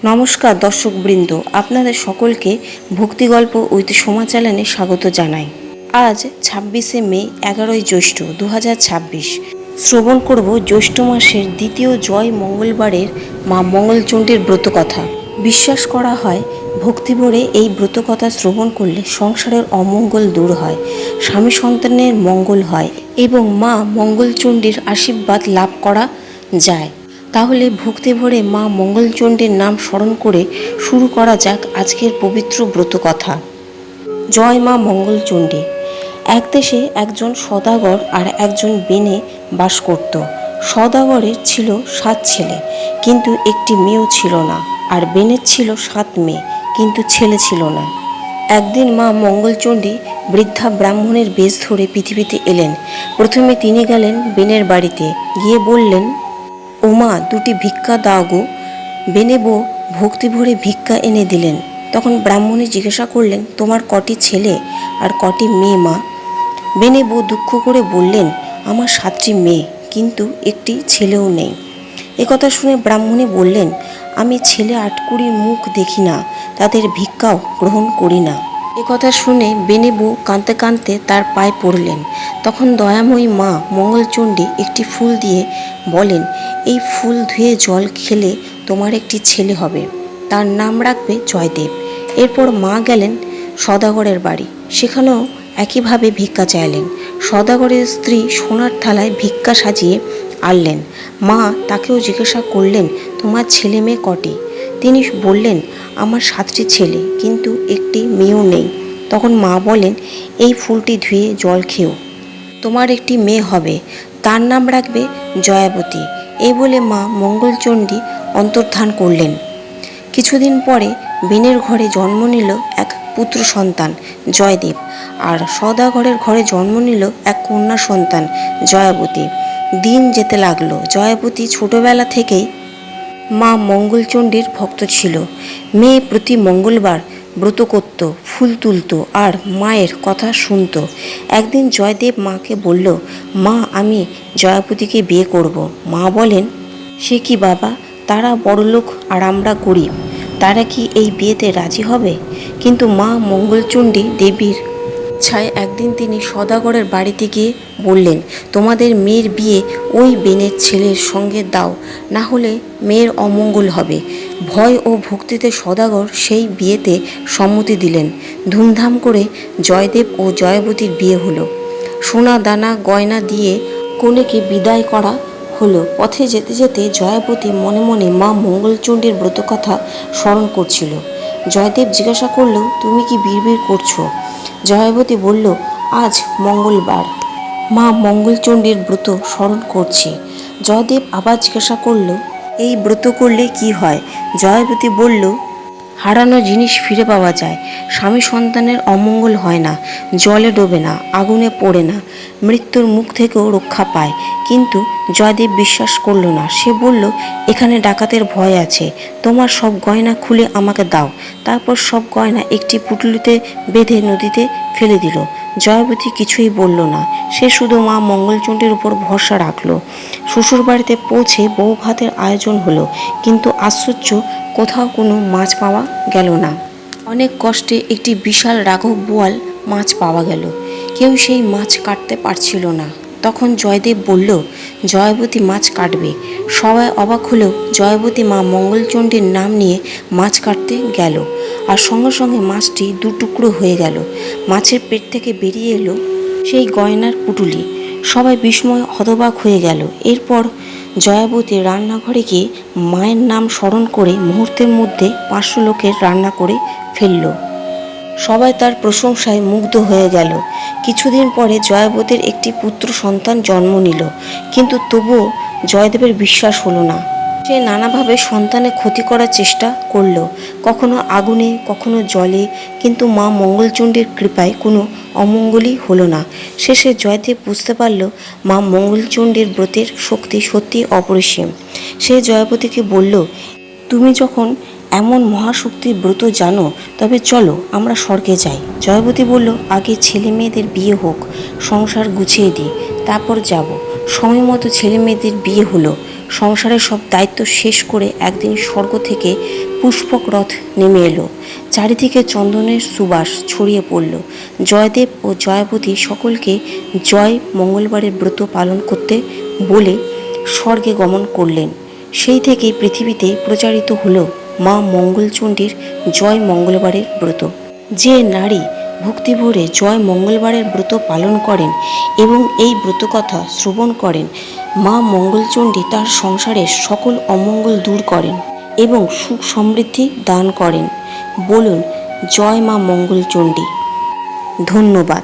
নমস্কার দর্শকবৃন্দ, আপনাদের সকলকে ভক্তিগল্প উইথ সোমা চ্যানেলে স্বাগত জানাই। আজ 26শে মে, 11ই জ্যৈষ্ঠ 2026। শ্রবণ করব জ্যৈষ্ঠ মাসের দ্বিতীয় জয় মঙ্গলবারের মা মঙ্গলচণ্ডীর ব্রতকথা। বিশ্বাস করা হয় ভক্তি ভরে এই ব্রতকথা শ্রবণ করলে সংসারের অমঙ্গল দূর হয়, স্বামী সন্তানের মঙ্গল হয় এবং মা মঙ্গলচণ্ডীর আশীর্বাদ লাভ করা যায়। তাহলে ভক্তি ভরে মা মঙ্গলচণ্ডীর নাম স্মরণ করে শুরু করা যাক আজকের পবিত্র ব্রতকথা। জয় মা মঙ্গলচণ্ডী। এক দেশে একজন সদাগর আর একজন বেনে বাস করত। সদাগরের ছিল 7 ছেলে, কিন্তু একটি মেয়েও ছিল না, আর বেনের ছিল 7 মেয়ে, কিন্তু ছেলে ছিল না। একদিন মা মঙ্গলচণ্ডী বৃদ্ধা ব্রাহ্মণের বেশ ধরে পৃথিবীতে এলেন। প্রথমে তিনি গেলেন বেনের বাড়িতে, গিয়ে বললেন, ও মা, 2টি ভিক্ষা দাও গো। বেনে বউ ভক্তি ভরে ভিক্ষা এনে দিলেন। তখন ব্রাহ্মণী জিজ্ঞাসা করলেন, তোমার কটি ছেলে আর কটি মেয়ে মা? বেনে বউ দুঃখ করে বললেন, আমার 7টি মেয়ে, কিন্তু একটি ছেলেও নেই। একথা শুনে ব্রাহ্মণী বললেন, আমি ছেলে 8 কুড়ির মুখ দেখি না, তাদের ভিক্ষাও গ্রহণ করি না। একথা শুনে বেনে বউ কাঁদতে কাঁদতে তার পায়ে পড়লেন। তখন দয়াময়ী মা মঙ্গলচণ্ডী একটি ফুল দিয়ে বলেন, এই ফুল ধুয়ে জল খেলে তোমার একটি ছেলে হবে, তার নাম রাখবে জয়দেব। এরপর মা গেলেন সদাগরের বাড়ি, সেখানেও একইভাবে ভিক্ষা চাইলেন। সদাগরের স্ত্রী সোনার থালায় ভিক্ষা সাজিয়ে আনলেন। মা তাকেও জিজ্ঞাসা করলেন, তোমার ছেলে মেয়ে কটি? তিনি বললেন, আমার 7টি ছেলে, কিন্তু একটি মেয়েও নেই। তখন মা বলেন, এই ফুলটি ধুয়ে জল খেও, তোমার একটি মেয়ে হবে, তার নাম রাখবে জয়াবতী। এই বলে মা মঙ্গলচণ্ডী অন্তর্ধান করলেন। কিছুদিন পরে বেনের ঘরে জন্ম নিল এক পুত্র সন্তান জয়দেব, আর সদাগরের ঘরে জন্ম নিল এক কন্যা সন্তান জয়াবতী। দিন যেতে লাগলো। জয়াবতী ছোটবেলা থেকেই মা মঙ্গলচণ্ডীর ভক্ত ছিল। মেয়ে প্রতি মঙ্গলবার ব্রত করত, ফুল তুলত আর মায়ের কথা শুনত। একদিন জয়দেব মাকে বলল, মা, আমি জয়াবতীকে বিয়ে করব। মা বলেন, সে কি বাবা, তারা বড়লোক আর আমরা গরিব, তারা কি এই বিয়েতে রাজি হবে? কিন্তু মা মঙ্গলচণ্ডী দেবীর ইচ্ছায় একদিন তিনি সদাগরের বাড়িতে গিয়ে বললেন, তোমাদের মেয়ের বিয়ে ওই বেনের ছেলের সঙ্গে দাও, না হলে মেয়ের অমঙ্গল হবে। ভয় ও ভক্তিতে সদাগর সেই বিয়েতে সম্মতি দিলেন। ধুমধাম করে জয়দেব ও জয়াবতীর বিয়ে হলো। সোনা দানা গয়না দিয়ে কনেকে বিদায় করা হলো। পথে যেতে যেতে জয়াবতী মনে মনে মা মঙ্গলচণ্ডীর ব্রতকথা স্মরণ করছিল। জয়দেব জিজ্ঞাসা করল, তুমি কি বিড়বিড় করছো? জয়াবতী বলল, আজ মঙ্গলবার, মা মঙ্গলচণ্ডীর ব্রত স্মরণ করছি। জয়দেব আবার জিজ্ঞাসা করল, এই ব্রত করলে কি হয়? জয়াবতী বলল, হারানো জিনিস ফিরে পাওয়া যায়, স্বামী সন্তানের অমঙ্গল হয় না, জলে ডোবে না, আগুনে পড়ে না, মৃত্যুর মুখ থেকেও রক্ষা পায়। কিন্তু জয়দেব বিশ্বাস করল না। সে বলল, এখানে ডাকাতের ভয় আছে, তোমার সব গয়না খুলে আমাকে দাও। তারপর সব গয়না একটি পুঁটুলিতে বেঁধে নদীতে ফেলে দিল। জয়াবতী কিছুই বলল না, সে শুধু মা মঙ্গলচণ্ডীর উপর ভরসা রাখল। শ্বশুরবাড়িতে পৌঁছে বউ ভাতের আয়োজন হলো, কিন্তু আশ্চর্য, কোথাও কোনো মাছ পাওয়া গেল না। অনেক কষ্টে একটি বিশাল রাঘব বোয়াল মাছ পাওয়া গেল। কেউ সেই মাছ কাটতে পারছিল না। তখন জয়দেব বলল, জয়াবতী মাছ কাটবে। সবাই অবাক হলেও জয়াবতী মা মঙ্গলচণ্ডীর নাম নিয়ে মাছ কাটতে গেল, আর সঙ্গে সঙ্গে মাছটি 2 টুকরো হয়ে গেল। মাছের পেট থেকে বেরিয়ে এলো সেই গয়নার পুঁটুলি। সবাই বিস্ময় হতবাক হয়ে গেল। এরপর জয়াবতী রান্নাঘরে গিয়ে মায়ের নাম স্মরণ করে মুহূর্তের মধ্যে 500 লোকের রান্না করে ফেলল। সবাই তার প্রশংসায় মুগ্ধ হয়ে গেল। কিছুদিন পরে জয়াবতীর একটি পুত্র সন্তান জন্ম নিল, কিন্তু তবুও জয়দেবের বিশ্বাস হলো না। সে নানাভাবে সন্তানের ক্ষতি করার চেষ্টা করল, কখনো আগুনে, কখনো জলে, কিন্তু মা মঙ্গলচণ্ডীর কৃপায় কোনো অমঙ্গলই হলো না। শেষে জয়দেব বুঝতে পারল মা মঙ্গলচণ্ডীর ব্রতের শক্তি সত্যি অপরিসীম। সে জয়াবতীকে বলল, তুমি যখন এমন মহাশক্তির ব্রত জানো, তবে চলো আমরা স্বর্গে যাই। জয়াবতী বলল, আগে ছেলে মেয়েদের বিয়ে হোক, সংসার গুছিয়ে দিই, তারপর যাব। সময় মতো ছেলে মেয়েদের বিয়ে হলো। সংসারের সব দায়িত্ব শেষ করে একদিন স্বর্গ থেকে পুষ্পক রথ নেমে এলো। চারিদিকে চন্দনের সুবাস ছড়িয়ে পড়ল। জয়দেব ও জয়াবতী সকলকে জয় মঙ্গলবারের ব্রত পালন করতে বলে স্বর্গে গমন করলেন। সেই থেকেই পৃথিবীতে প্রচারিত হলো মা মঙ্গলচণ্ডীর জয় মঙ্গলবারের ব্রত। যে নারী ভক্তি ভরে জয় মঙ্গলবারের ব্রত পালন করেন এবং এই ব্রতকথা শ্রবণ করেন, মা মঙ্গলচণ্ডী তার সংসারের সকল অমঙ্গল দূর করেন এবং সুখ সমৃদ্ধি দান করেন। বলুন জয় মা মঙ্গলচণ্ডী। ধন্যবাদ।